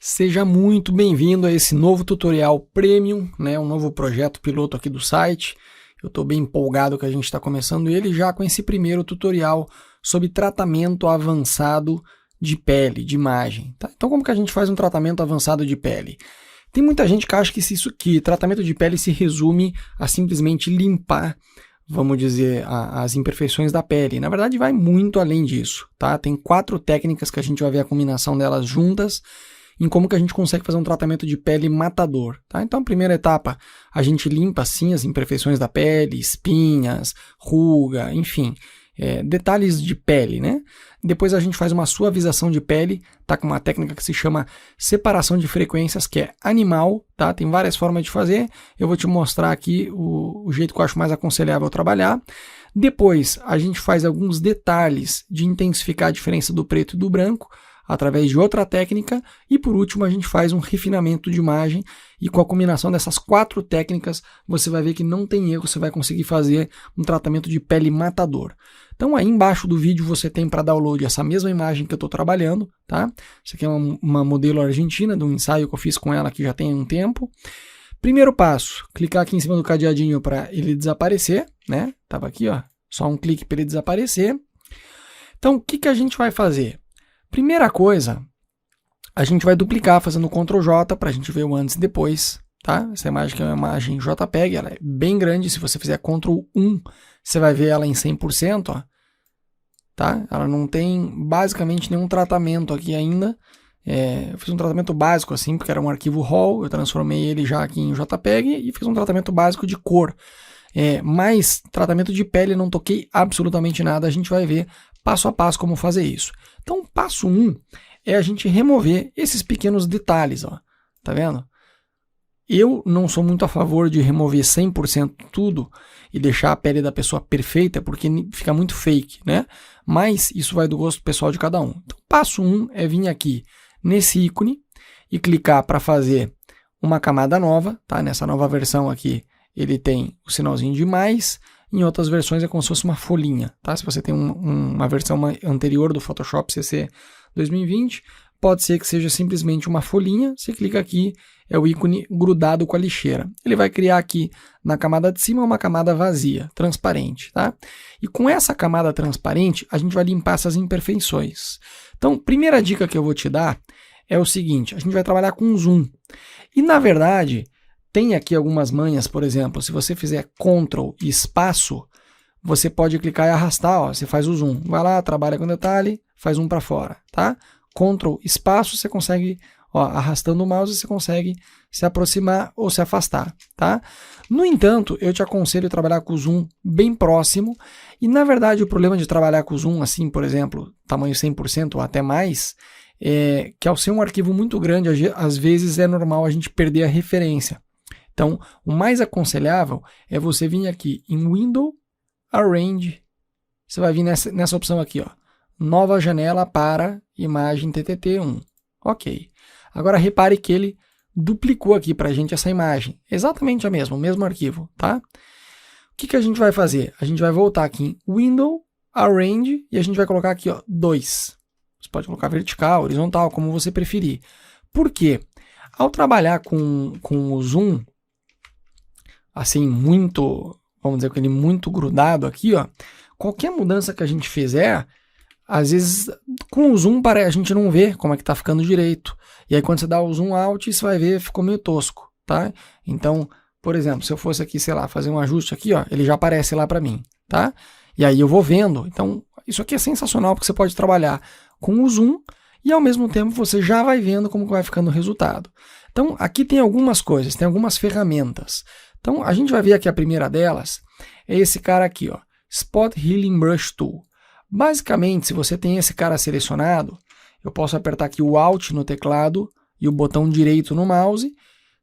Seja muito bem-vindo a esse novo tutorial Premium, né? Um novo projeto piloto aqui do site. Eu estou bem empolgado que a gente está começando ele já com esse primeiro tutorial sobre tratamento avançado de pele, de imagem. Tá? Então como que a gente faz um tratamento avançado de pele? Tem muita gente que acha que tratamento de pele se resume a simplesmente limpar, vamos dizer, as imperfeições da pele. Na verdade vai muito além disso. Tá? Tem 4 técnicas que a gente vai ver a combinação delas juntas, em como que a gente consegue fazer um tratamento de pele matador. Tá? Então, a primeira etapa, a gente limpa sim as imperfeições da pele, espinhas, ruga, enfim, detalhes de pele, né? Depois a gente faz uma suavização de pele, tá? Com uma técnica que se chama separação de frequências, que é animal, tá? Tem várias formas de fazer, eu vou te mostrar aqui o jeito que eu acho mais aconselhável trabalhar. Depois, a gente faz alguns detalhes de intensificar a diferença do preto e do branco, através de outra técnica, e por último a gente faz um refinamento de imagem, e com a combinação dessas 4 técnicas você vai ver que não tem erro, você vai conseguir fazer um tratamento de pele matador. Então aí embaixo do vídeo você tem para download essa mesma imagem que eu estou trabalhando, tá? Isso aqui é uma modelo argentina, de um ensaio que eu fiz com ela que já tem um tempo. Primeiro passo, clicar aqui em cima do cadeadinho para ele desaparecer, né? Tava aqui, ó, só um clique para ele desaparecer. Então o que a gente vai fazer? Primeira coisa, a gente vai duplicar fazendo Ctrl J para a gente ver o antes e depois, tá? Essa imagem que é uma imagem JPEG, ela é bem grande, se você fizer Ctrl 1, você vai ver ela em 100%, ó, tá? Ela não tem basicamente nenhum tratamento aqui ainda, eu fiz um tratamento básico assim, porque era um arquivo RAW, eu transformei ele já aqui em JPEG e fiz um tratamento básico de cor. Mas tratamento de pele não toquei absolutamente nada, a gente vai ver passo a passo como fazer isso. Então, passo 1 é a gente remover esses pequenos detalhes, ó. Tá vendo? Eu não sou muito a favor de remover 100% tudo e deixar a pele da pessoa perfeita, porque fica muito fake, né? Mas isso vai do gosto pessoal de cada um. Então, passo 1 é vir aqui nesse ícone e clicar para fazer uma camada nova, tá? Nessa nova versão aqui, ele tem o sinalzinho de mais. Em outras versões é como se fosse uma folhinha, tá? Se você tem uma versão anterior do Photoshop CC 2020, pode ser que seja simplesmente uma folhinha. Você clica aqui, é o ícone grudado com a lixeira. Ele vai criar aqui na camada de cima uma camada vazia, transparente, tá? E com essa camada transparente, a gente vai limpar essas imperfeições. Então, primeira dica que eu vou te dar é o seguinte, a gente vai trabalhar com zoom. E na verdade, tem aqui algumas manhas, por exemplo, se você fizer Ctrl e espaço, você pode clicar e arrastar, ó, você faz o zoom. Vai lá, trabalha com detalhe, faz um para fora, tá? Ctrl, espaço, você consegue, ó, arrastando o mouse, você consegue se aproximar ou se afastar, tá? No entanto, eu te aconselho a trabalhar com o zoom bem próximo, e na verdade o problema de trabalhar com o zoom assim, por exemplo, tamanho 100% ou até mais, é que ao ser um arquivo muito grande, às vezes é normal a gente perder a referência. Então, o mais aconselhável é você vir aqui em Window, Arrange, você vai vir nessa opção aqui, ó, nova janela para imagem TTT1. Ok. Agora repare que ele duplicou aqui para a gente essa imagem. Exatamente a mesma, o mesmo arquivo, tá? O que a gente vai fazer? A gente vai voltar aqui em Window, Arrange, e a gente vai colocar aqui, ó, 2. Você pode colocar vertical, horizontal, como você preferir. Por quê? Ao trabalhar com o zoom, assim, muito, vamos dizer, com ele muito grudado aqui, ó, qualquer mudança que a gente fizer, às vezes, com o zoom, a gente não vê como é que tá ficando direito. E aí, quando você dá o zoom out, você vai ver, ficou meio tosco, tá? Então, por exemplo, se eu fosse aqui, sei lá, fazer um ajuste aqui, ó, ele já aparece lá para mim, tá? E aí eu vou vendo. Então, isso aqui é sensacional, porque você pode trabalhar com o zoom e, ao mesmo tempo, você já vai vendo como vai ficando o resultado. Então, aqui tem algumas coisas, tem algumas ferramentas. Então, a gente vai ver aqui a primeira delas, é esse cara aqui, ó, Spot Healing Brush Tool. Basicamente, se você tem esse cara selecionado, eu posso apertar aqui o Alt no teclado e o botão direito no mouse.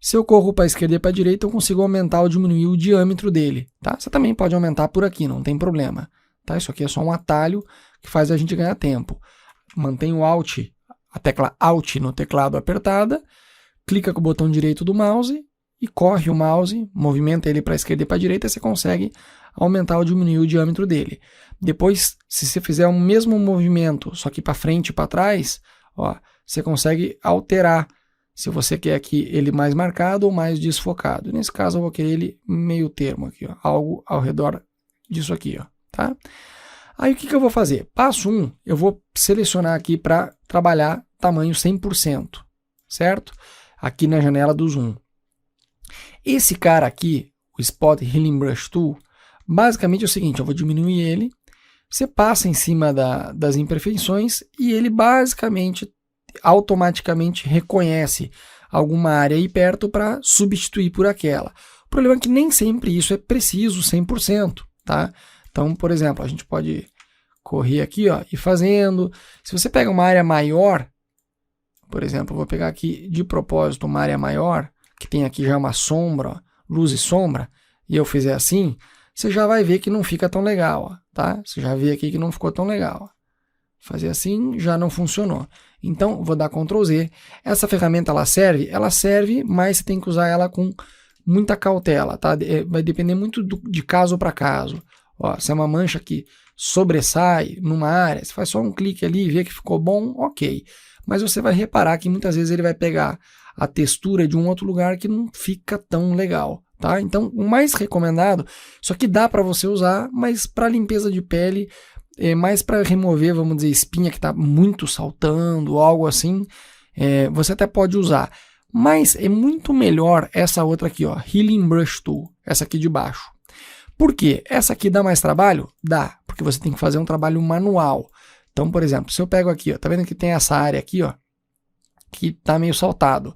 Se eu corro para a esquerda e para a direita, eu consigo aumentar ou diminuir o diâmetro dele, tá? Você também pode aumentar por aqui, não tem problema, tá? Isso aqui é só um atalho que faz a gente ganhar tempo. Mantém o Alt, a tecla Alt no teclado apertada, clica com o botão direito do mouse e corre o mouse, movimenta ele para a esquerda e para a direita, você consegue aumentar ou diminuir o diâmetro dele. Depois, se você fizer o mesmo movimento, só que para frente e para trás, ó, você consegue alterar Se você quer aqui ele mais marcado ou mais desfocado. Nesse caso eu vou querer ele meio termo aqui, ó, algo ao redor disso aqui, ó, tá? Aí o que eu vou fazer? Passo 1, eu vou selecionar aqui para trabalhar tamanho 100%, certo? Aqui na janela do zoom. Esse cara aqui, o Spot Healing Brush Tool, basicamente é o seguinte, eu vou diminuir ele, você passa em cima das imperfeições e ele basicamente automaticamente reconhece alguma área aí perto para substituir por aquela. O problema é que nem sempre isso é preciso 100%, tá? Então, por exemplo, a gente pode correr aqui, ó, e fazendo. Se você pega uma área maior, por exemplo, eu vou pegar aqui de propósito uma área maior, que tem aqui já uma sombra, ó, luz e sombra, e eu fizer assim, você já vai ver que não fica tão legal, ó, tá? Você já vê aqui que não ficou tão legal. Fazer assim já não funcionou. Então, vou dar Ctrl Z. Essa ferramenta ela serve, mas você tem que usar ela com muita cautela, tá? Vai depender muito de caso para caso. Ó, se é uma mancha que sobressai numa área, você faz só um clique ali e vê que ficou bom, ok. Mas você vai reparar que muitas vezes ele vai pegar a textura de um outro lugar que não fica tão legal, tá? Então, o mais recomendado, isso aqui dá para você usar, mas para limpeza de pele, mais para remover, vamos dizer, espinha que está muito saltando, algo assim, você até pode usar. Mas é muito melhor essa outra aqui, ó, Healing Brush Tool, essa aqui de baixo. Por quê? Essa aqui dá mais trabalho? Dá, porque você tem que fazer um trabalho manual. Então, por exemplo, se eu pego aqui, ó, tá vendo que tem essa área aqui, ó, que tá meio saltado.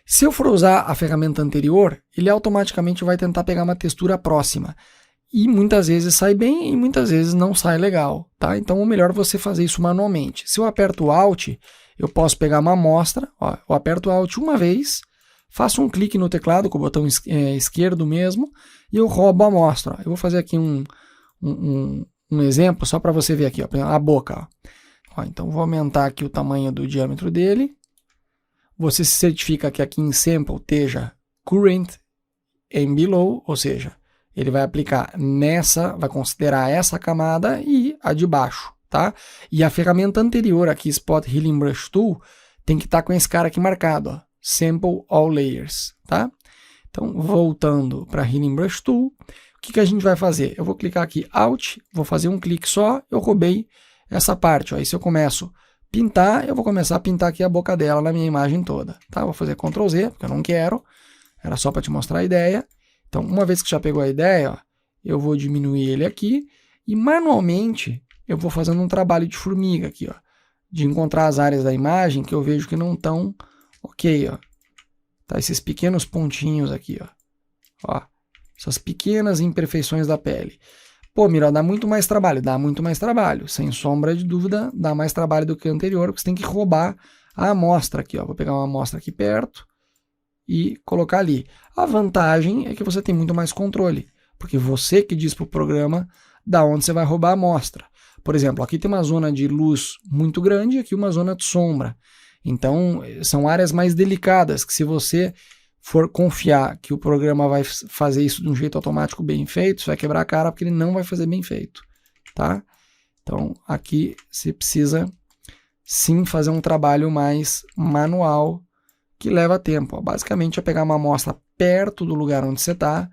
Se eu for usar a ferramenta anterior, ele automaticamente vai tentar pegar uma textura próxima. E muitas vezes sai bem e muitas vezes não sai legal, tá? Então, o melhor é você fazer isso manualmente. Se eu aperto Alt, eu posso pegar uma amostra, ó, eu aperto Alt uma vez, faço um clique no teclado com o botão esquerdo mesmo e eu roubo a amostra. Ó. Eu vou fazer aqui um exemplo só para você ver aqui, ó, a boca. Ó, então, vou aumentar aqui o tamanho do diâmetro dele. Você se certifica que aqui em Sample esteja Current and Below, ou seja, ele vai aplicar vai considerar essa camada e a de baixo, tá? E a ferramenta anterior aqui, Spot Healing Brush Tool, tem que estar com esse cara aqui marcado, ó, Sample All Layers, tá? Então, voltando para Healing Brush Tool, o que a gente vai fazer? Eu vou clicar aqui Alt, vou fazer um clique só, eu roubei essa parte, ó. Aí se eu começo a pintar, eu vou começar a pintar aqui a boca dela na minha imagem toda, tá? Vou fazer Ctrl Z, porque eu não quero, era só para te mostrar a ideia. Então, uma vez que já pegou a ideia, ó, eu vou diminuir ele aqui e manualmente eu vou fazendo um trabalho de formiga aqui, ó, de encontrar as áreas da imagem que eu vejo que não estão ok, ó. Tá, esses pequenos pontinhos aqui, ó, essas pequenas imperfeições da pele. Pô, Miro, dá muito mais trabalho. Dá muito mais trabalho. Sem sombra de dúvida, dá mais trabalho do que o anterior, porque você tem que roubar a amostra aqui, ó. Vou pegar uma amostra aqui perto e colocar ali. A vantagem é que você tem muito mais controle, porque você que diz para o programa da onde você vai roubar a amostra. Por exemplo, aqui tem uma zona de luz muito grande e aqui uma zona de sombra. Então, são áreas mais delicadas, que se você for confiar que o programa vai fazer isso de um jeito automático bem feito, você vai quebrar a cara porque ele não vai fazer bem feito, tá? Então, aqui você precisa sim fazer um trabalho mais manual, que leva tempo. Ó. Basicamente é pegar uma amostra perto do lugar onde você está.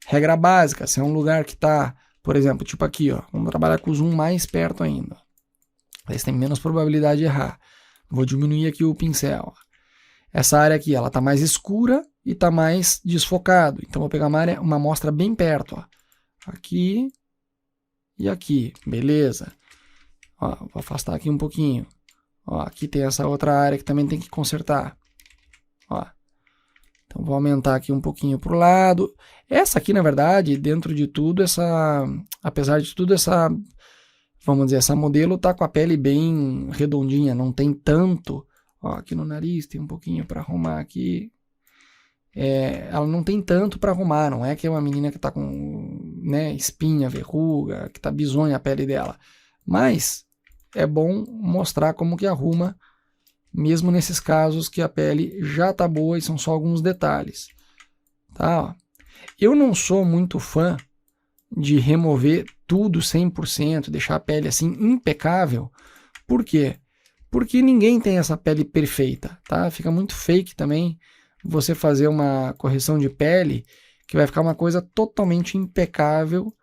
Regra básica, se é um lugar que está, por exemplo, tipo aqui, ó, vamos trabalhar com o zoom mais perto ainda. Aí você tem menos probabilidade de errar. Vou diminuir aqui o pincel. Ó. Essa área aqui, ela está mais escura e está mais desfocado. Então, vou pegar uma amostra bem perto. Ó. Aqui e aqui. Beleza. Ó, vou afastar aqui um pouquinho. Ó, aqui tem essa outra área que também tem que consertar. Ó. Então, vou aumentar aqui um pouquinho para o lado. Essa aqui, na verdade, dentro de tudo, apesar de tudo, vamos dizer, essa modelo está com a pele bem redondinha. Não tem tanto... Ó, aqui no nariz tem um pouquinho para arrumar aqui. Ela não tem tanto para arrumar, não é que é uma menina que está com, né, espinha, verruga, que está bizonha a pele dela. Mas é bom mostrar como que arruma, mesmo nesses casos que a pele já está boa e são só alguns detalhes. Tá, ó. Eu não sou muito fã de remover tudo 100%, deixar a pele assim impecável. Por quê? porque ninguém tem essa pele perfeita, tá? Fica muito fake também você fazer uma correção de pele que vai ficar uma coisa totalmente impecável,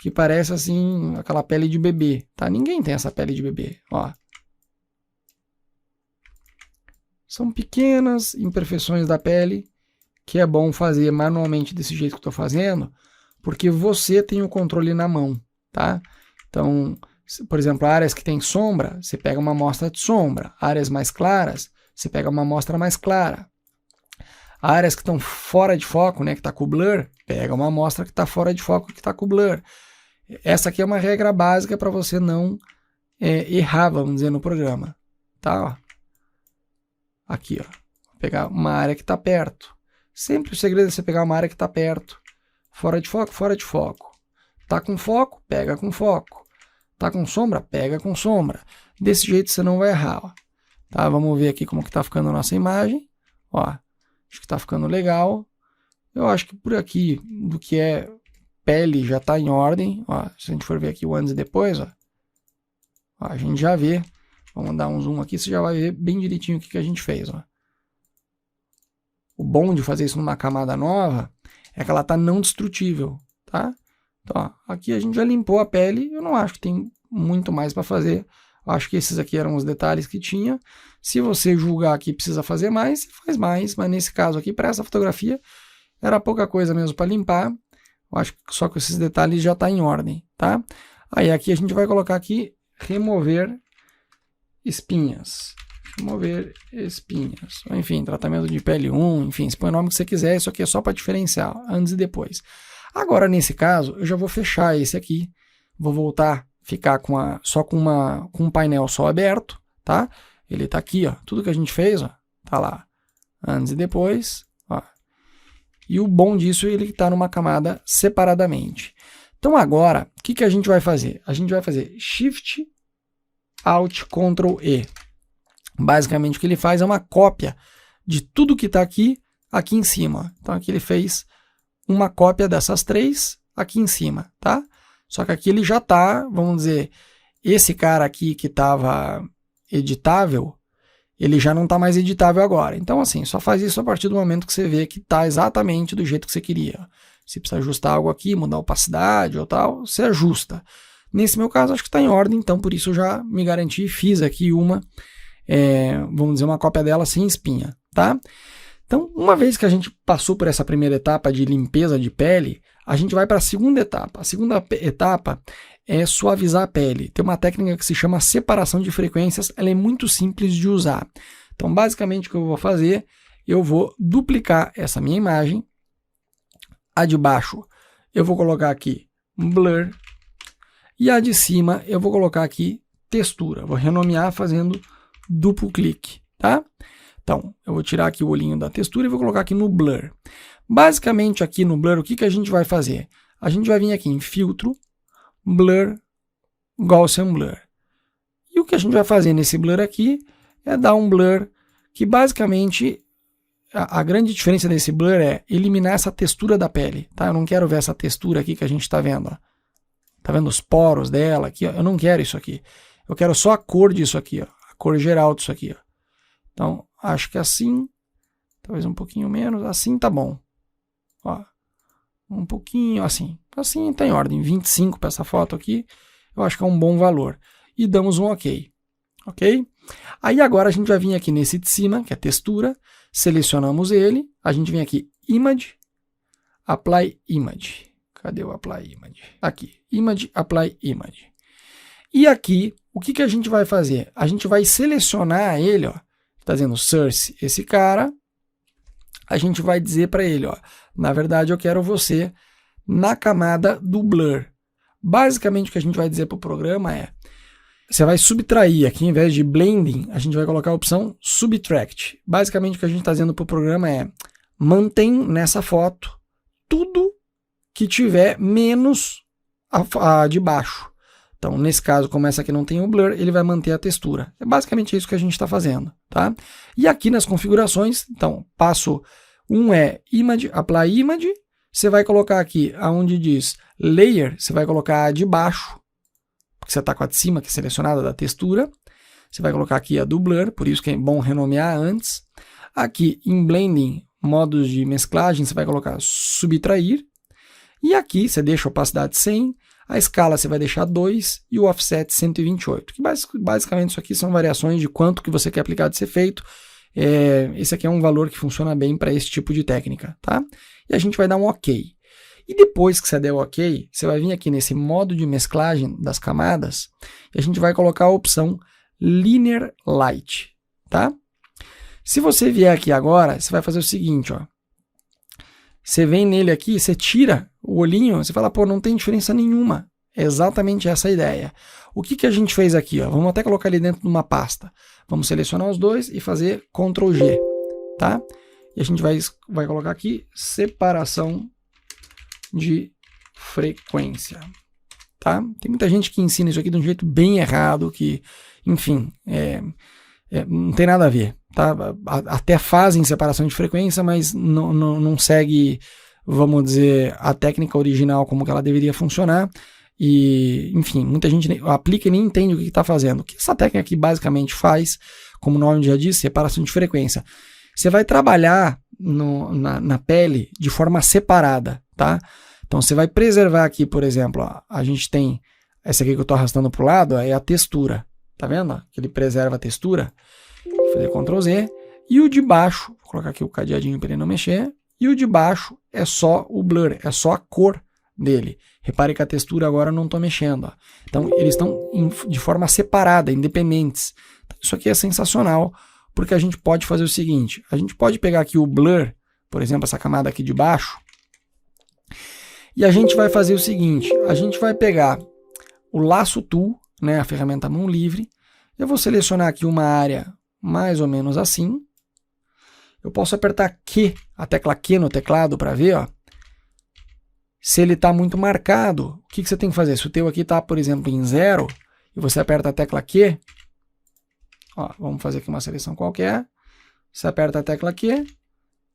que parece assim aquela pele de bebê, tá? Ninguém tem essa pele de bebê, ó. São pequenas imperfeições da pele que é bom fazer manualmente desse jeito que eu estou fazendo, porque você tem o controle na mão, tá? Então, por exemplo, áreas que tem sombra, você pega uma amostra de sombra. Áreas mais claras, você pega uma amostra mais clara. Áreas que estão fora de foco, né, que está com blur, pega uma amostra que está fora de foco, que está com blur. Essa aqui é uma regra básica para você não errar, vamos dizer, no programa, tá? Ó. Aqui, ó. Vou pegar uma área que está perto. Sempre o segredo é você pegar uma área que está perto. Fora de foco, fora de foco. Tá com foco, pega com foco. Tá com sombra, pega com sombra. Desse jeito você não vai errar, ó. Tá? Vamos ver aqui como que tá ficando a nossa imagem. Ó, acho que tá ficando legal. Eu acho que por aqui, do que é pele, já tá em ordem. Ó, se a gente for ver aqui o antes e depois, ó, a gente já vê. Vamos dar um zoom aqui, você já vai ver bem direitinho o que a gente fez, ó. O bom de fazer isso numa camada nova é que ela tá não destrutível, tá? Então, ó, aqui a gente já limpou a pele, eu não acho que tem muito mais para fazer. Eu acho que esses aqui eram os detalhes que tinha. Se você julgar que precisa fazer mais, você faz mais, mas nesse caso aqui, para essa fotografia, era pouca coisa mesmo para limpar. Eu acho que só com esses detalhes já está em ordem, tá? Aí aqui a gente vai colocar aqui, remover espinhas. Remover espinhas. Enfim, tratamento de pele 1, enfim, você põe o nome que você quiser, isso aqui é só para diferenciar, antes e depois. Agora, nesse caso, eu já vou fechar esse aqui, vou voltar, ficar só com um painel só aberto, tá? Ele está aqui, ó, tudo que a gente fez, ó, tá lá, antes e depois, ó. E o bom disso é ele está numa camada separadamente. Então agora, o que a gente vai fazer? A gente vai fazer Shift, Alt, Ctrl E. Basicamente o que ele faz é uma cópia de tudo que está aqui em cima. Então aqui ele fez uma cópia dessas três aqui em cima, tá? Só que aqui ele já está, vamos dizer, esse cara aqui que estava editável, ele já não está mais editável agora. Então assim, só faz isso a partir do momento que você vê que está exatamente do jeito que você queria. Se precisa ajustar algo aqui, mudar a opacidade ou tal, você ajusta. Nesse meu caso acho que está em ordem, então por isso eu já me garanti e fiz aqui vamos dizer, uma cópia dela sem espinha, tá? Então, uma vez que a gente passou por essa primeira etapa de limpeza de pele, a gente vai para a segunda etapa. A segunda etapa é suavizar a pele. Tem uma técnica que se chama separação de frequências, ela é muito simples de usar. Então, basicamente, o que eu vou fazer, eu vou duplicar essa minha imagem. A de baixo, eu vou colocar aqui blur. E a de cima, eu vou colocar aqui textura. Vou renomear fazendo duplo clique, tá? Então, eu vou tirar aqui o olhinho da textura e vou colocar aqui no blur. Basicamente, aqui no blur, o que a gente vai fazer? A gente vai vir aqui em filtro, blur, Gaussian blur. E o que a gente vai fazer nesse blur aqui é dar um blur que basicamente, a grande diferença desse blur é eliminar essa textura da pele, tá? Eu não quero ver essa textura aqui que a gente está vendo, ó. Tá vendo os poros dela aqui, ó? Eu não quero isso aqui. Eu quero só a cor disso aqui, ó. Cor geral disso aqui, ó. Então, acho que assim, talvez um pouquinho menos, assim tá bom. Ó, um pouquinho assim. Assim tá em ordem, 25 para essa foto aqui, eu acho que é um bom valor. E damos um OK. Ok? Aí agora a gente vai vir aqui nesse de cima, que é textura, selecionamos ele, a gente vem aqui, Image, Apply Image. Cadê o Apply Image? Aqui, Image, Apply Image. E aqui, o que a gente vai fazer? A gente vai selecionar ele, ó, está dizendo source, esse cara, a gente vai dizer para ele, ó, na verdade eu quero você na camada do blur. Basicamente o que a gente vai dizer para o programa é, você vai subtrair, aqui em vez de blending, a gente vai colocar a opção subtract. Basicamente o que a gente está dizendo para o programa é, mantém nessa foto tudo que tiver menos a de baixo. Então, nesse caso, como essa aqui não tem o blur, ele vai manter a textura. É basicamente isso que a gente está fazendo, tá? E aqui nas configurações, então, passo 1 é Image, Apply Image. Você vai colocar aqui, onde diz Layer, você vai colocar a de baixo, porque você está com a de cima, que é selecionada da textura. você vai colocar aqui a do Blur, por isso que é bom renomear antes. Aqui em Blending, modos de mesclagem, você vai colocar subtrair. E aqui você deixa a opacidade 100, a escala você vai deixar 2 e o offset 128. Que basicamente isso aqui são variações de quanto que você quer aplicar desse efeito. Esse aqui é um valor que funciona bem para esse tipo de técnica, tá? E a gente vai dar um OK. E depois que você der o OK, você vai vir aqui nesse modo de mesclagem das camadas e a gente vai colocar a opção Linear Light, tá? Se você vier aqui agora, você vai fazer o seguinte, ó. Você vem nele aqui, você tira o olhinho, você fala, pô, não tem diferença nenhuma. É exatamente essa a ideia. O que que a gente fez aqui, ó? Vamos até colocar ele dentro de uma pasta. Vamos selecionar os dois e fazer Ctrl G, tá? E a gente vai colocar aqui separação de frequência, tá? Tem muita gente que ensina isso aqui de um jeito bem errado, que, enfim, não tem nada a ver, tá? Até fazem separação de frequência, mas não segue, vamos dizer, a técnica original como que ela deveria funcionar. E, enfim, muita gente aplica e nem entende o que está fazendo. O que essa técnica aqui basicamente faz, como o nome já diz, separação de frequência. Você vai trabalhar na pele de forma separada, tá? Então você vai preservar aqui, por exemplo, ó, a gente tem essa aqui que eu estou arrastando para o lado, ó, é a textura, tá vendo? Ó, que ele preserva a textura. Vou fazer Ctrl Z. E o de baixo, vou colocar aqui o cadeadinho para ele não mexer. E o de baixo é só o blur, é só a cor dele. Repare que a textura agora eu não estou mexendo. Ó. Então eles estão de forma separada, independentes. Então, isso aqui é sensacional, porque a gente pode fazer o seguinte, a gente pode pegar aqui o blur, por exemplo, essa camada aqui de baixo, e a gente vai fazer o seguinte, a gente vai pegar o Lasso Tool, né, a ferramenta mão livre, eu vou selecionar aqui uma área mais ou menos assim, eu posso apertar Q, a tecla Q no teclado para ver, ó, se ele está muito marcado. O que você tem que fazer? Se o teu aqui está, por exemplo, em 0, e você aperta a tecla Q, ó, vamos fazer aqui uma seleção qualquer, você aperta a tecla Q,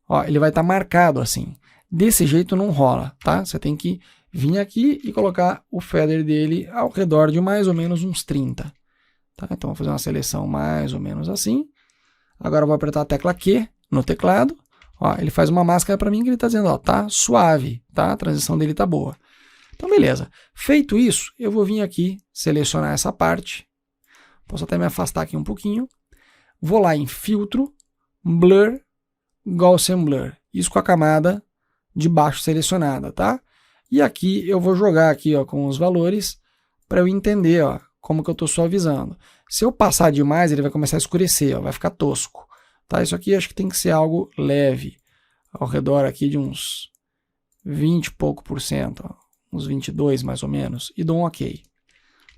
ó, ele vai estar marcado assim. Desse jeito não rola, tá? Você tem que vir aqui e colocar o feather dele ao redor de mais ou menos uns 30. Tá? Então, vou fazer uma seleção mais ou menos assim. Agora eu vou apertar a tecla Q no teclado. Ó, ele faz uma máscara para mim que ele está dizendo, ó, tá suave, tá? A transição dele tá boa. Então, beleza. Feito isso, eu vou vir aqui, selecionar essa parte. Posso até me afastar aqui um pouquinho. Vou lá em Filtro, Blur, Gaussian Blur. Isso com a camada de baixo selecionada, tá? E aqui eu vou jogar aqui, ó, com os valores para eu entender, ó, como que eu estou suavizando. Se eu passar demais, ele vai começar a escurecer, ó, vai ficar tosco. Tá? Isso aqui acho que tem que ser algo leve, ao redor aqui de uns 20 e pouco por cento, ó, uns 22 mais ou menos, e dou um OK.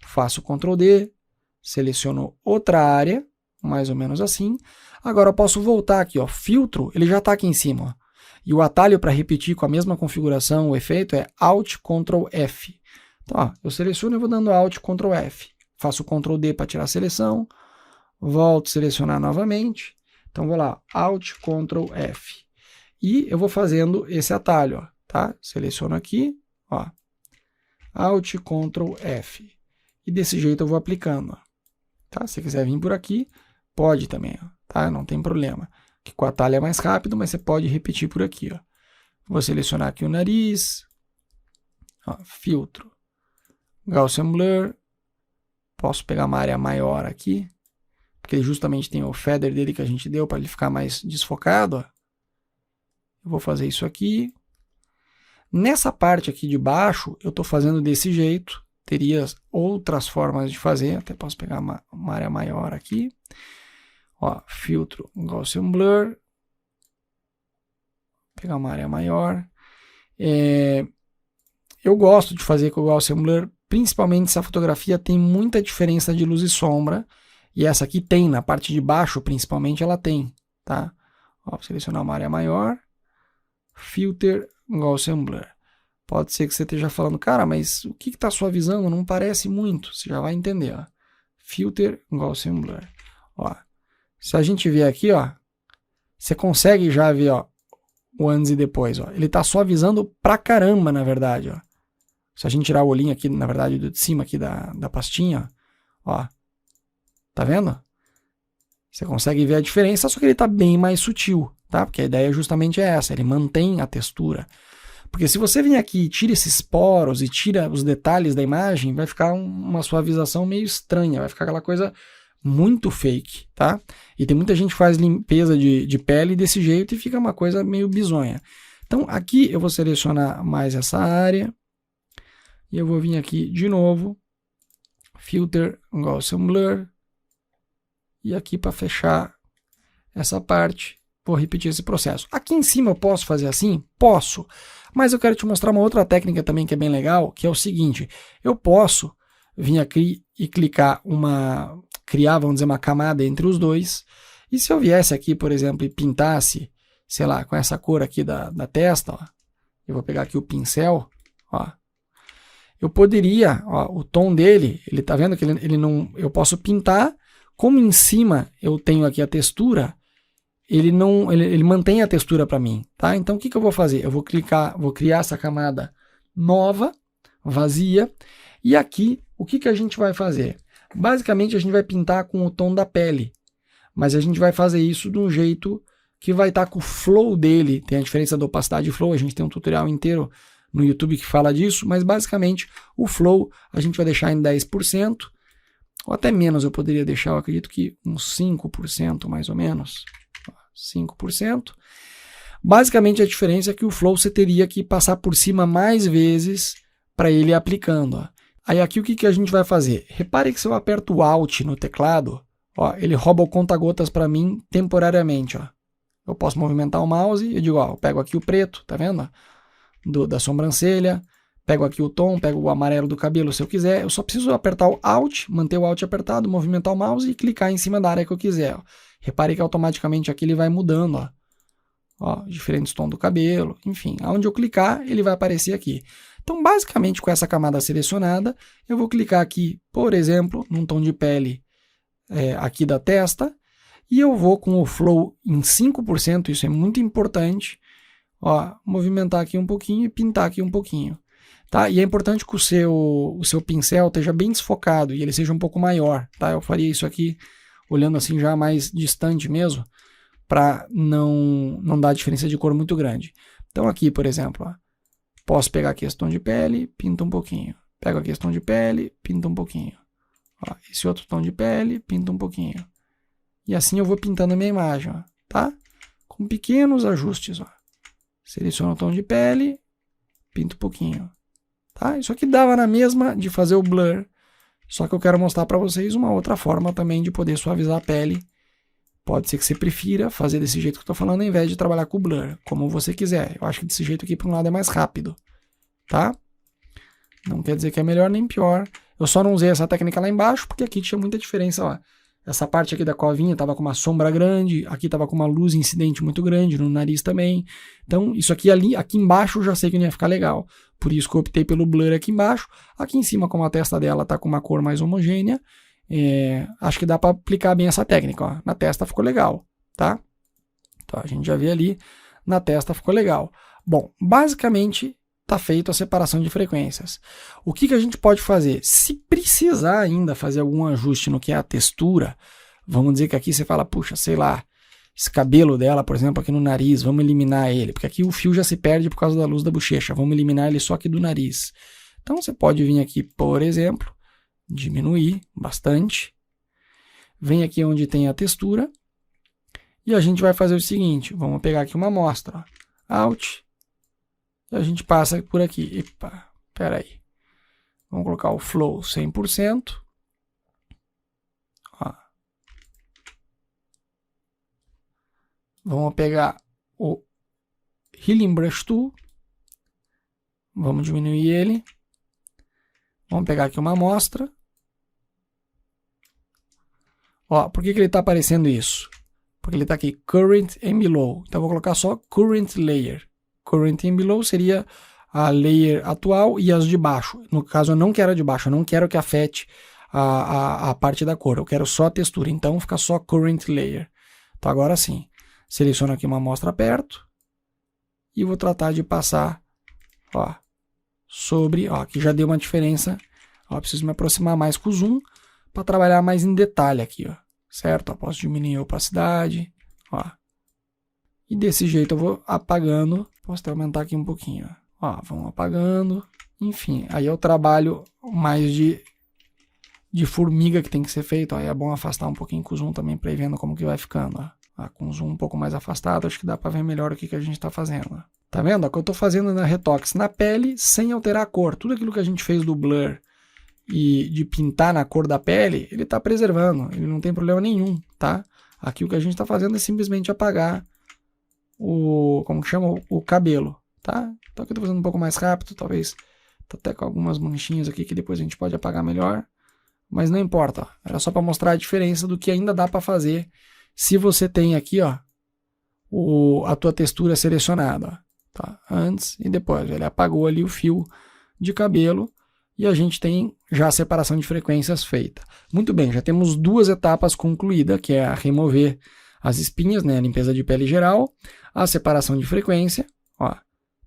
Faço Ctrl D, seleciono outra área, mais ou menos assim. Agora eu posso voltar aqui, ó, filtro, ele já está aqui em cima, ó. E o atalho para repetir com a mesma configuração, o efeito é Alt Ctrl F. Então, ó, eu seleciono e vou dando Alt Ctrl F. Faço Ctrl D para tirar a seleção, volto a selecionar novamente. Então, vou lá, Alt Ctrl F. E eu vou fazendo esse atalho, ó, tá? Seleciono aqui, ó, Alt Ctrl F. E desse jeito eu vou aplicando, ó, tá? Se quiser vir por aqui, pode também, ó, tá? Não tem problema. Que com o atalho é mais rápido, mas você pode repetir por aqui, ó. Vou selecionar aqui o nariz, ó, filtro, Gaussian Blur, posso pegar uma área maior aqui, porque ele justamente tem o feather dele que a gente deu para ele ficar mais desfocado, ó. Eu vou fazer isso aqui. Nessa parte aqui de baixo, eu estou fazendo desse jeito, teria outras formas de fazer, até posso pegar uma área maior aqui. Ó, filtro Gaussian Blur, pegar uma área maior. Eu gosto de fazer com o Gaussian Blur, principalmente se a fotografia tem muita diferença de luz e sombra, e essa aqui tem, na parte de baixo principalmente ela tem, tá? Ó, vou selecionar uma área maior, filter Gaussian Blur. Pode ser que você esteja falando, cara, mas o que está suavizando? Não parece muito, você já vai entender, ó. Filter Gaussian Blur. Ó. Se a gente vier aqui, ó, você consegue já ver, ó, o antes e depois, ó. Ele está suavizando pra caramba, na verdade, ó. Se a gente tirar o olhinho aqui, na verdade, de cima aqui da pastinha, ó. Tá vendo? Você consegue ver a diferença, só que ele está bem mais sutil, tá? Porque a ideia justamente é essa, ele mantém a textura. Porque se você vir aqui e tira esses poros e tira os detalhes da imagem, vai ficar uma suavização meio estranha, vai ficar aquela coisa muito fake, tá? E tem muita gente que faz limpeza de pele desse jeito e fica uma coisa meio bizonha. Então aqui eu vou selecionar mais essa área e eu vou vir aqui de novo, Filter Gaussian Blur, e aqui para fechar essa parte, vou repetir esse processo. Aqui em cima eu posso fazer assim? Posso, mas eu quero te mostrar uma outra técnica também que é bem legal, que é o seguinte, eu posso vir aqui e criar, vamos dizer, uma camada entre os dois, e se eu viesse aqui, por exemplo, e pintasse, sei lá, com essa cor aqui da testa, ó, eu vou pegar aqui o pincel, ó, eu poderia, ó, o tom dele, ele tá vendo que ele não, eu posso pintar, como em cima eu tenho aqui a textura, ele mantém a textura para mim, tá? Então o que eu vou fazer? Eu vou criar essa camada nova, vazia, e aqui o que a gente vai fazer? Basicamente a gente vai pintar com o tom da pele, mas a gente vai fazer isso de um jeito que vai estar com o flow dele, tem a diferença da opacidade e flow, a gente tem um tutorial inteiro no YouTube que fala disso, mas basicamente o flow a gente vai deixar em 10%, ou até menos eu poderia deixar, eu acredito que uns 5% mais ou menos, 5%. Basicamente a diferença é que o flow você teria que passar por cima mais vezes para ele ir aplicando. Ó. Aí aqui o que a gente vai fazer? Repare que se eu aperto o Alt no teclado, ó, ele rouba o conta-gotas para mim temporariamente. Ó. Eu posso movimentar o mouse e eu digo, ó, eu pego aqui o preto, tá vendo? Da sobrancelha, pego aqui o tom, pego o amarelo do cabelo se eu quiser, eu só preciso apertar o Alt, manter o Alt apertado, movimentar o mouse e clicar em cima da área que eu quiser. Ó. Repare que automaticamente aqui ele vai mudando, ó. Ó, diferentes tons do cabelo, enfim, aonde eu clicar ele vai aparecer aqui. Então basicamente com essa camada selecionada, eu vou clicar aqui, por exemplo, num tom de pele aqui da testa, e eu vou com o flow em 5%, isso é muito importante, ó, movimentar aqui um pouquinho e pintar aqui um pouquinho. Tá? E é importante que o seu pincel esteja bem desfocado e ele seja um pouco maior. Tá? Eu faria isso aqui olhando assim já mais distante mesmo, para não dar diferença de cor muito grande. Então aqui, por exemplo, ó, posso pegar aqui esse tom de pele, pinta um pouquinho. Pego aqui esse tom de pele, pinta um pouquinho. Ó, esse outro tom de pele, pinta um pouquinho. E assim eu vou pintando a minha imagem, ó, tá? Com pequenos ajustes. Ó. Seleciono o tom de pele, pinto um pouquinho. Tá? Isso aqui dava na mesma de fazer o blur, só que eu quero mostrar para vocês uma outra forma também de poder suavizar a pele. Pode ser que você prefira fazer desse jeito que eu estou falando, ao invés de trabalhar com o blur, como você quiser. Eu acho que desse jeito aqui, por um lado, é mais rápido. Tá? Não quer dizer que é melhor nem pior. Eu só não usei essa técnica lá embaixo, porque aqui tinha muita diferença. Ó. Essa parte aqui da covinha estava com uma sombra grande, aqui estava com uma luz incidente muito grande, no nariz também. Então, isso aqui aqui embaixo eu já sei que não ia ficar legal. Por isso que eu optei pelo blur aqui embaixo. Aqui em cima, como a testa dela está com uma cor mais homogênea, acho que dá para aplicar bem essa técnica. Ó. Na testa ficou legal, tá? Então, a gente já vê ali, na testa ficou legal. Bom, basicamente está feito a separação de frequências. O que a gente pode fazer? Se precisar ainda fazer algum ajuste no que é a textura, vamos dizer que aqui você fala, puxa, sei lá, esse cabelo dela, por exemplo, aqui no nariz, vamos eliminar ele, porque aqui o fio já se perde por causa da luz da bochecha, vamos eliminar ele só aqui do nariz. Então você pode vir aqui, por exemplo, diminuir bastante, vem aqui onde tem a textura, e a gente vai fazer o seguinte, vamos pegar aqui uma amostra, ó, Alt, e a gente passa por aqui. Epa, espera aí. Vamos colocar o flow 100%. Ó. Vamos pegar o Healing Brush Tool. Vamos diminuir ele. Vamos pegar aqui uma amostra. Ó, por que ele está aparecendo isso? Porque ele está aqui, Current and Below. Então eu vou colocar só Current Layer. Current and Below seria a layer atual e as de baixo. No caso, eu não quero a de baixo, eu não quero que afete a parte da cor, eu quero só a textura, então fica só Current Layer. Então agora sim, seleciono aqui uma amostra perto e vou tratar de passar, ó, sobre, ó, aqui já deu uma diferença, ó, preciso me aproximar mais com o zoom para trabalhar mais em detalhe aqui, ó, certo? Eu posso diminuir a opacidade, ó. E desse jeito eu vou apagando, posso até aumentar aqui um pouquinho, ó, vamos apagando, enfim, aí eu trabalho mais de formiga que tem que ser feito, ó, aí é bom afastar um pouquinho com o zoom também para ir vendo como que vai ficando, ó. Com o zoom um pouco mais afastado, acho que dá para ver melhor o que a gente está fazendo, ó. Tá vendo? O que eu estou fazendo na retox na pele sem alterar a cor, tudo aquilo que a gente fez do blur e de pintar na cor da pele, ele está preservando, ele não tem problema nenhum, tá? Aqui o que a gente está fazendo é simplesmente apagar como que chama? O cabelo, tá? Então aqui eu estou fazendo um pouco mais rápido, talvez tá até com algumas manchinhas aqui que depois a gente pode apagar melhor, mas não importa, ó. Era só para mostrar a diferença do que ainda dá para fazer se você tem aqui, ó, a tua textura selecionada, ó, tá? Antes e depois, ele apagou ali o fio de cabelo e a gente tem já a separação de frequências feita. Muito bem, já temos duas etapas concluídas, que é a remover as espinhas, né, a limpeza de pele geral, a separação de frequência, ó.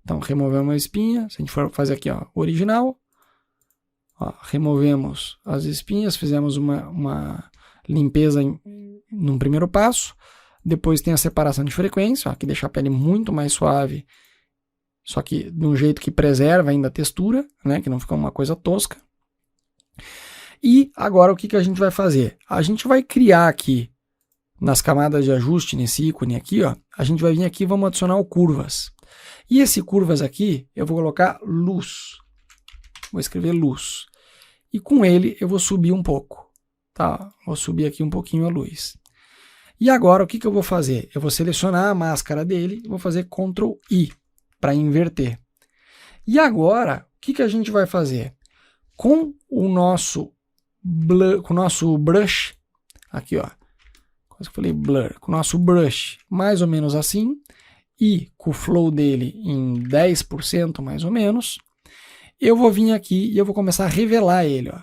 Então removemos a espinha, se a gente for fazer aqui, ó, original, ó, removemos as espinhas, fizemos uma limpeza num primeiro passo, depois tem a separação de frequência, ó, que deixa a pele muito mais suave, só que de um jeito que preserva ainda a textura, né, que não fica uma coisa tosca. E agora o que a gente vai fazer? A gente vai criar aqui, nas camadas de ajuste, nesse ícone aqui, ó, a gente vai vir aqui e vamos adicionar o curvas. E esse curvas aqui, eu vou colocar luz. Vou escrever luz. E com ele eu vou subir um pouco. Tá? Vou subir aqui um pouquinho a luz. E agora o que eu vou fazer? Eu vou selecionar a máscara dele e vou fazer Ctrl I para inverter. E agora, o que a gente vai fazer? Com o nosso brush, aqui, ó, quase que eu falei blur, com o nosso brush mais ou menos assim, e com o flow dele em 10% mais ou menos, eu vou vir aqui e eu vou começar a revelar ele, ó.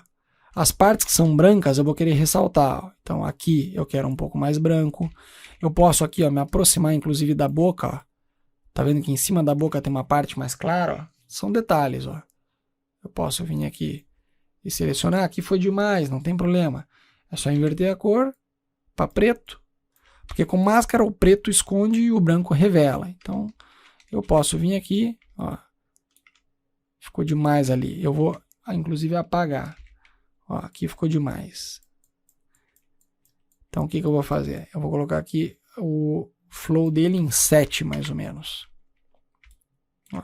As partes que são brancas eu vou querer ressaltar, ó. Então aqui eu quero um pouco mais branco, eu posso aqui, ó, me aproximar inclusive da boca, ó. Tá vendo que em cima da boca tem uma parte mais clara, ó? São detalhes, ó. Eu posso vir aqui e selecionar, aqui foi demais, não tem problema, é só inverter a cor para preto, porque com máscara o preto esconde e o branco revela. Então eu posso vir aqui, ó, ficou demais ali, eu vou inclusive apagar, ó, aqui ficou demais. Então o que eu vou fazer? Eu vou colocar aqui o flow dele em 7 mais ou menos. Ó.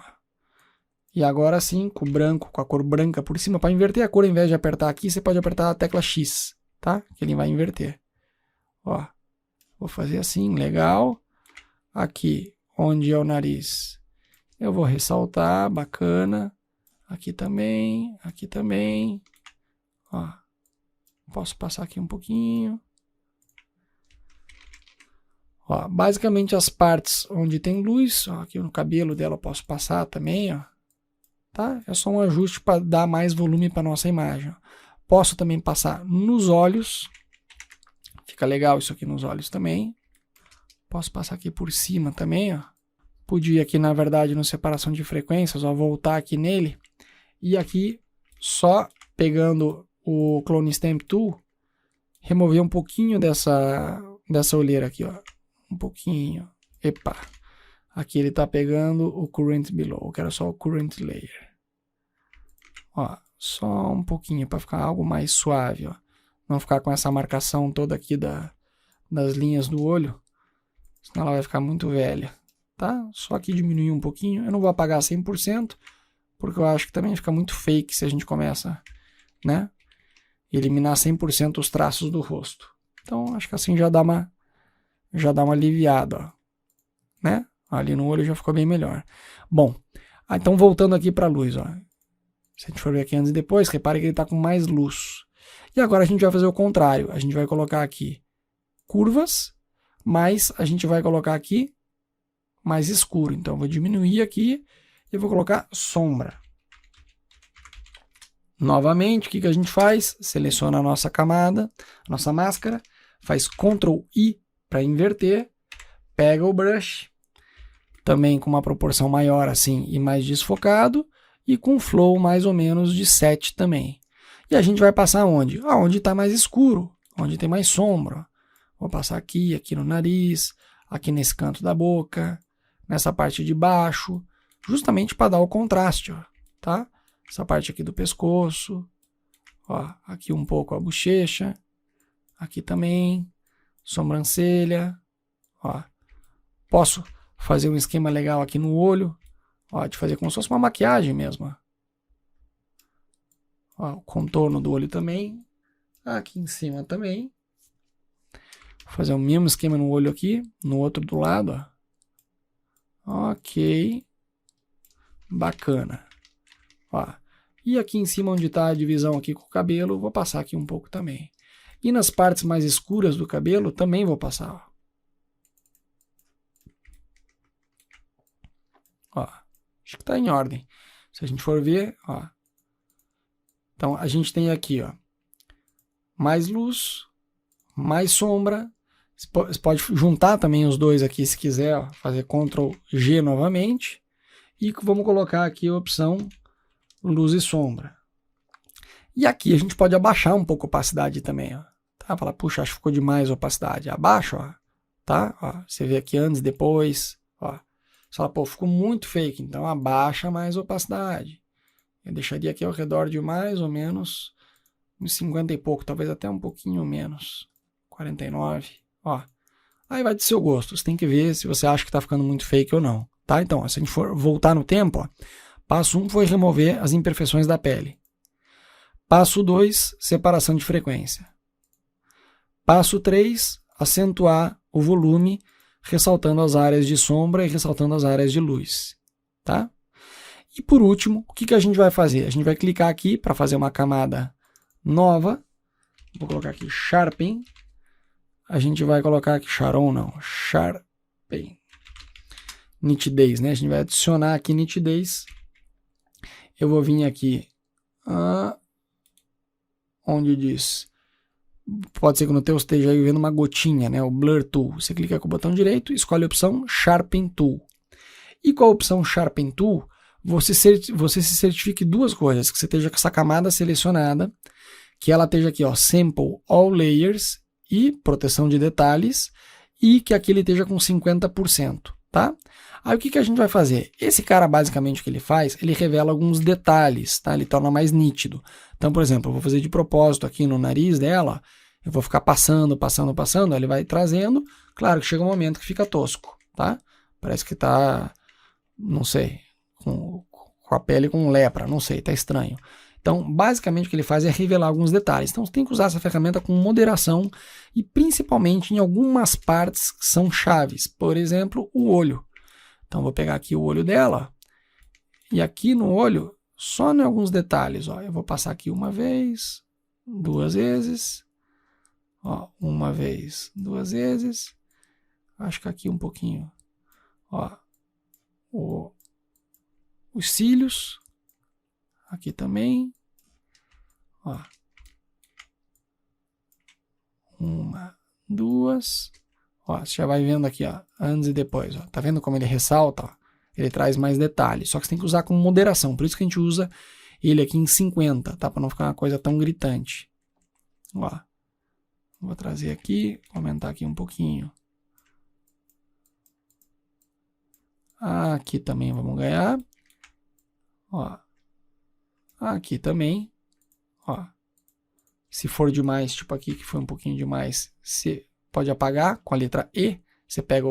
E agora sim, com o branco, com a cor branca por cima, para inverter a cor, ao invés de apertar aqui, você pode apertar a tecla X, tá? Que ele vai inverter. Ó, vou fazer assim, legal. Aqui, onde é o nariz, eu vou ressaltar, bacana. Aqui também, aqui também. Ó, posso passar aqui um pouquinho. Ó, basicamente as partes onde tem luz, ó, aqui no cabelo dela eu posso passar também, ó. Tá? É só um ajuste para dar mais volume para nossa imagem. Ó. Posso também passar nos olhos. Fica legal isso aqui nos olhos também. Posso passar aqui por cima também, ó. Podia aqui, na verdade, no separação de frequências, ó, voltar aqui nele. E aqui, só pegando o Clone Stamp Tool, remover um pouquinho dessa olheira aqui, ó. Um pouquinho. Epa. Aqui ele está pegando o Current Below. Eu quero só o Current Layer. Ó, só um pouquinho para ficar algo mais suave, ó. Não ficar com essa marcação toda aqui das linhas do olho. Senão ela vai ficar muito velha. Tá? Só aqui diminuir um pouquinho. Eu não vou apagar 100%, porque eu acho que também fica muito fake se a gente começa, né, eliminar 100% os traços do rosto. Então acho que assim já dá uma aliviada, ó, né? Ali no olho já ficou bem melhor. Bom, então voltando aqui para a luz, ó. Se a gente for ver aqui antes e depois, repare que ele está com mais luz. E agora a gente vai fazer o contrário. A gente vai colocar aqui curvas, mas a gente vai colocar aqui mais escuro. Então eu vou diminuir aqui e vou colocar sombra. Novamente, o que a gente faz? Seleciona a nossa camada, a nossa máscara, faz Ctrl I para inverter, pega o brush, também com uma proporção maior assim e mais desfocado, e com flow mais ou menos de 7 também. E a gente vai passar onde? Onde está mais escuro, onde tem mais sombra. Vou passar aqui, aqui no nariz, aqui nesse canto da boca, nessa parte de baixo, justamente para dar o contraste, ó, tá? Essa parte aqui do pescoço, ó, aqui um pouco a bochecha, aqui também, sobrancelha, ó. Posso fazer um esquema legal aqui no olho, ó, de fazer como se fosse uma maquiagem mesmo, ó, o contorno do olho também, aqui em cima também. Vou fazer o mesmo esquema no olho aqui, no outro do lado, ó. Ok, bacana, ó. E aqui em cima onde está a divisão aqui com o cabelo, vou passar aqui um pouco também. E nas partes mais escuras do cabelo também vou passar, ó. Ó, acho que está em ordem. Se a gente for ver, ó. Então a gente tem aqui, ó, mais luz, mais sombra. Você pode juntar também os dois aqui se quiser, ó, fazer Ctrl G novamente. E vamos colocar aqui a opção luz e sombra. E aqui a gente pode abaixar um pouco a opacidade também, ó. Tá? Falar, puxa, acho que ficou demais a opacidade. Abaixa, ó. Tá? Ó, você vê aqui antes, depois, ó. Você fala, pô, ficou muito fake, então abaixa mais a opacidade. Eu deixaria aqui ao redor de mais ou menos uns 50 e pouco, talvez até um pouquinho menos. 49, ó. Aí vai do seu gosto, você tem que ver se você acha que está ficando muito fake ou não. Tá? Então, ó, se a gente for voltar no tempo, ó, passo 1 foi remover as imperfeições da pele. Passo 2, separação de frequência. Passo 3, acentuar o volume, ressaltando as áreas de sombra e ressaltando as áreas de luz. Tá? E por último, o que a gente vai fazer? A gente vai clicar aqui para fazer uma camada nova. Vou colocar aqui Sharpen. A gente vai colocar aqui Charon, não, Sharpen. Nitidez, né? A gente vai adicionar aqui nitidez. Eu vou vir aqui onde diz, pode ser que no teu esteja aí vendo uma gotinha, né? O Blur Tool. Você clica com o botão direito, escolhe a opção Sharpen Tool. E com a opção Sharpen Tool, você se certifique duas coisas, que você esteja com essa camada selecionada, que ela esteja aqui, ó, Sample All Layers e proteção de detalhes, e que aqui ele esteja com 50%, tá? Aí o que a gente vai fazer? Esse cara, basicamente, o que ele faz, ele revela alguns detalhes, tá? Ele torna mais nítido. Então, por exemplo, eu vou fazer de propósito aqui no nariz dela, eu vou ficar passando, ele vai trazendo, claro que chega um momento que fica tosco, tá? Parece que tá, não sei, com a pele com lepra, não sei, tá estranho. Então, basicamente, o que ele faz é revelar alguns detalhes. Então, você tem que usar essa ferramenta com moderação e, principalmente, em algumas partes que são chaves. Por exemplo, o olho. Então, vou pegar aqui o olho dela e aqui no olho, só em alguns detalhes. Ó, eu vou passar aqui uma vez, duas vezes, ó, uma vez, duas vezes. Acho que aqui um pouquinho. Ó, os cílios. Aqui também, ó, uma, duas, ó, você já vai vendo aqui, ó, antes e depois, ó, tá vendo como ele ressalta, ó? Ele traz mais detalhes, só que você tem que usar com moderação, por isso que a gente usa ele aqui em 50, tá, para não ficar uma coisa tão gritante, ó, vou trazer aqui, aumentar aqui um pouquinho, aqui também vamos ganhar, ó. Aqui também, ó, se for demais, tipo aqui que foi um pouquinho demais, você pode apagar com a letra E, você pega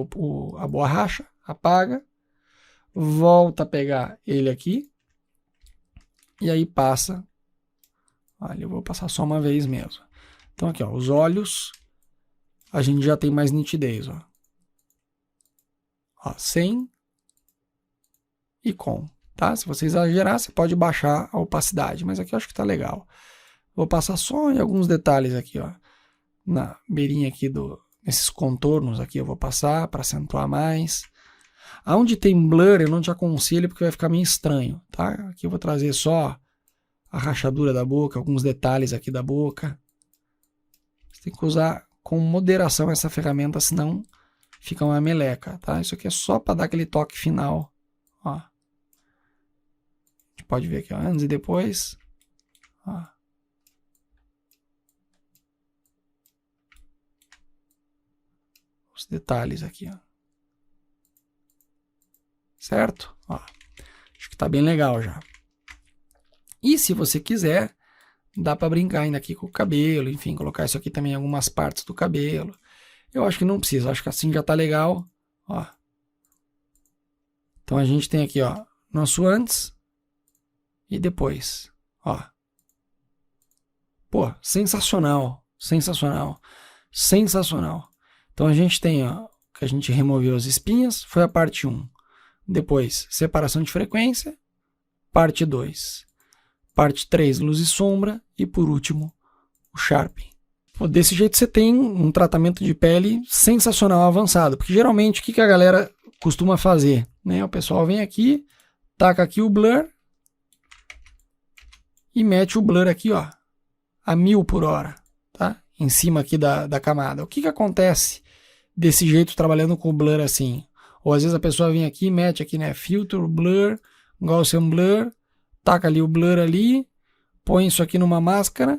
a borracha, apaga, volta a pegar ele aqui, e aí passa, olha, eu vou passar só uma vez mesmo. Então aqui, ó, os olhos, a gente já tem mais nitidez, ó, sem e com. Tá? Se você exagerar, você pode baixar a opacidade, mas aqui eu acho que tá legal. Vou passar só em alguns detalhes aqui, ó, na beirinha aqui nesses contornos aqui eu vou passar para acentuar mais. Aonde tem blur eu não te aconselho porque vai ficar meio estranho, tá? Aqui eu vou trazer só a rachadura da boca, alguns detalhes aqui da boca. Você tem que usar com moderação essa ferramenta, senão fica uma meleca, tá? Isso aqui é só para dar aquele toque final, ó. Pode ver aqui, ó, antes e depois. Ó. os detalhes aqui, ó. Certo? Ó, acho que tá bem legal já. E se você quiser, dá para brincar ainda aqui com o cabelo, enfim, colocar isso aqui também em algumas partes do cabelo. Eu acho que não precisa, acho que assim já tá legal, ó. Então a gente tem aqui, ó, nosso antes e depois, ó. Pô, sensacional, sensacional, sensacional. Então a gente tem, ó, que a gente removeu as espinhas, foi a parte 1. Depois, separação de frequência, parte 2. Parte 3, luz e sombra. E por último, o Sharpening. Desse jeito você tem um tratamento de pele sensacional avançado. Porque geralmente o que a galera costuma fazer? Né? O pessoal vem aqui, taca aqui o blur e mete o blur aqui, ó, a 1000 por hora. Tá? Em cima aqui da camada. O que acontece desse jeito trabalhando com o blur assim? Ou às vezes a pessoa vem aqui e mete aqui, né? Filter, blur, Gaussian blur, taca ali o blur ali, põe isso aqui numa máscara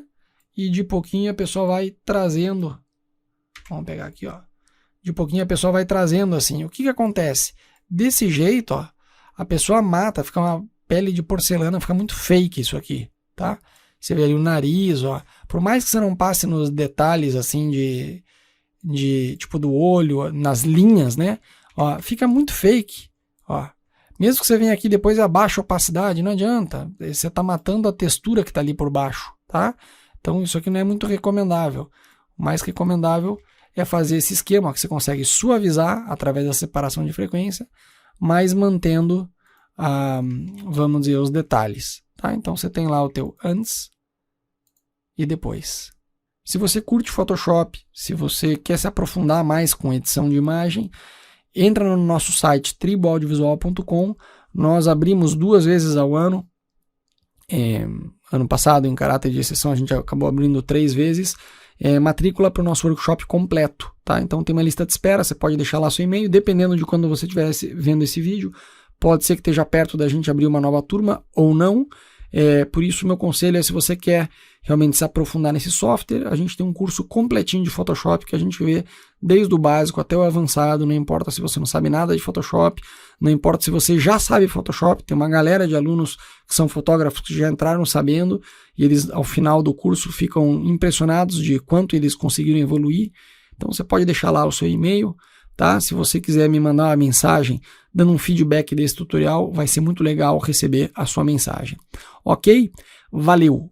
e de pouquinho a pessoa vai trazendo. Vamos pegar aqui, ó. De pouquinho a pessoa vai trazendo assim. O que acontece? Desse jeito, ó, a pessoa mata, fica uma pele de porcelana, fica muito fake isso aqui, tá? Você vê ali o nariz, ó. Por mais que você não passe nos detalhes assim de tipo do olho, nas linhas, né? Ó, fica muito fake, ó. Mesmo que você venha aqui depois e abaixe a opacidade, não adianta. Você está matando a textura que está ali por baixo, tá? Então isso aqui não é muito recomendável. O mais recomendável é fazer esse esquema, ó, que você consegue suavizar através da separação de frequência, mas mantendo, vamos dizer, os detalhes, tá? Então você tem lá o teu antes e depois. Se você curte Photoshop, se você quer se aprofundar mais com edição de imagem, entra no nosso site triboaudiovisual.com. Nós abrimos 2 vezes ao ano. Ano passado, em caráter de exceção, a gente acabou abrindo 3 vezes. Matrícula para o nosso workshop completo. Tá? Então tem uma lista de espera, você pode deixar lá seu e-mail. Dependendo de quando você estiver vendo esse vídeo, pode ser que esteja perto da gente abrir uma nova turma ou não. Por isso, meu conselho é, se você quer realmente se aprofundar nesse software, a gente tem um curso completinho de Photoshop que a gente vê desde o básico até o avançado. Não importa se você não sabe nada de Photoshop, não importa se você já sabe Photoshop, tem uma galera de alunos que são fotógrafos que já entraram sabendo e eles ao final do curso ficam impressionados de quanto eles conseguiram evoluir. Então você pode deixar lá o seu e-mail, tá? Se você quiser me mandar uma mensagem dando um feedback desse tutorial, vai ser muito legal receber a sua mensagem. Ok? Valeu!